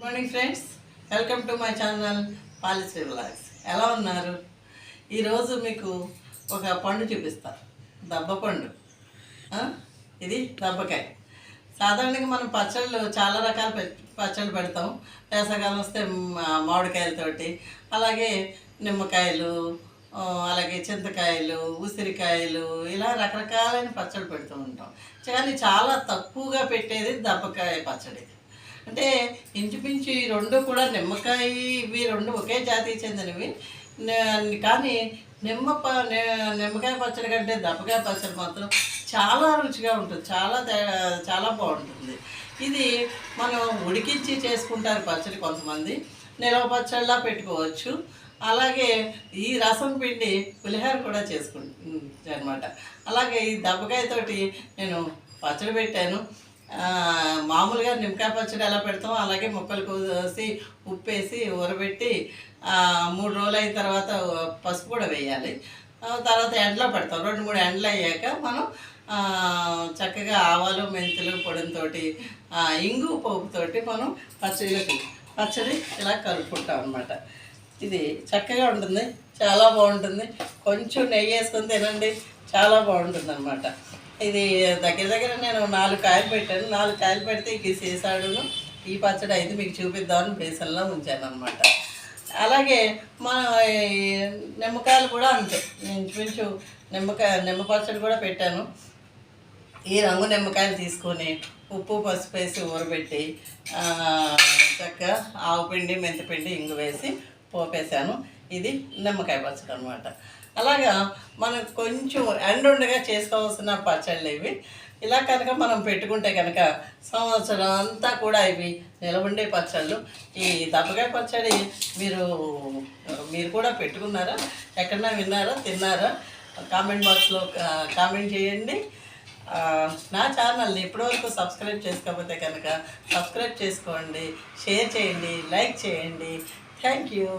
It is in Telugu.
Morning friends, welcome to my channel Palishree vlogs. ఎలా ఉన్నారు? ఈరోజు మీకు ఒక పండు చూపిస్తా, దబ్బ పండు. ఇది దబ్బకాయ. సాధారణంగా మనం పచ్చళ్ళు చాలా రకాల పచ్చళ్ళు పెడతాం. వేసవకాలం వస్తే మామిడికాయలతోటి, అలాగే నిమ్మకాయలు, అలాగే చింతకాయలు, ఉసిరికాయలు, ఇలా రకరకాలైన పచ్చళ్ళు పెడుతూ ఉంటాం. కానీ చాలా తక్కువగా పెట్టేది దబ్బకాయ పచ్చడి. అంటే ఇంచుమించు ఈ రెండు కూడా నిమ్మకాయ, ఇవి రెండు ఒకే జాతికి చెందినవి. కానీ నిమ్మకాయ పచ్చడి కంటే దబ్బకాయ పచ్చడి మాత్రం చాలా రుచిగా ఉంటుంది, చాలా బాగుంటుంది. ఇది మనం ఉడికించి చేసుకుంటారు పచ్చడి, కొంతమంది నిలవ పచ్చడిలా పెట్టుకోవచ్చు. అలాగే ఈ రసం పిండి పులిహోర కూడా చేసుకుంటుంది అనమాట. అలాగే ఈ దబ్బకాయతోటి నేను పచ్చడి పెట్టాను. మామూలుగా నిమ్మకాయ పచ్చడి ఎలా పెడతామో అలాగే ముక్కలు కోసి ఉప్పేసి ఊరబెట్టి 3 రోజులు అయిన తర్వాత పసుపు కూడా వేయాలి. తర్వాత ఎండలో పెడతాం. 2-3 ఎండలు అయ్యాక మనం చక్కగా ఆవాలు, మెంతులు పొడితో, ఇంగు పోపుతోటి మనం పచ్చడి ఇలా కలుపుకుంటాం అన్నమాట. ఇది చక్కగా ఉంటుంది, చాలా బాగుంటుంది. కొంచెం నెయ్యి వేసుకొని తినండి, చాలా బాగుంటుంది అన్నమాట. ఇది దగ్గర నేను 4 కాయలు పెట్టాను. 4 కాయలు పెడితే ఇక సీసాడును ఈ పచ్చడి అయితే మీకు చూపిద్దామని బేసన్లో ఉంచాను అనమాట. అలాగే మన నిమ్మకాయలు కూడా అంతే. ఇంచుమించు నిమ్మ పచ్చడి కూడా పెట్టాను. ఈ రంగు నిమ్మకాయలు తీసుకొని ఉప్పు, పసుపు వేసి ఊరబెట్టి చక్కగా ఆవు పిండి, మెంతిపిండి, ఇంగు వేసి పోపేశాను. ఇది నిమ్మకాయ పచ్చడి అనమాట. అలాగా మనం కొంచెం ఎండుండగా చేసుకోవాల్సిన పచ్చళ్ళు ఇవి. ఇలా కనుక మనం పెట్టుకుంటే కనుక సంవత్సరం అంతా కూడా ఇవి నిలబడే పచ్చళ్ళు. ఈ దబ్బకాయ పచ్చడి మీరు కూడా పెట్టుకున్నారా? ఎక్కడన్నా విన్నారా, తిన్నారా? కామెంట్ బాక్స్లో కామెంట్ చేయండి. నా ఛానల్ని ఇప్పటివరకు సబ్స్క్రైబ్ చేసుకోకపోతే కనుక సబ్స్క్రైబ్ చేసుకోండి, షేర్ చేయండి, లైక్ చేయండి. Thank you.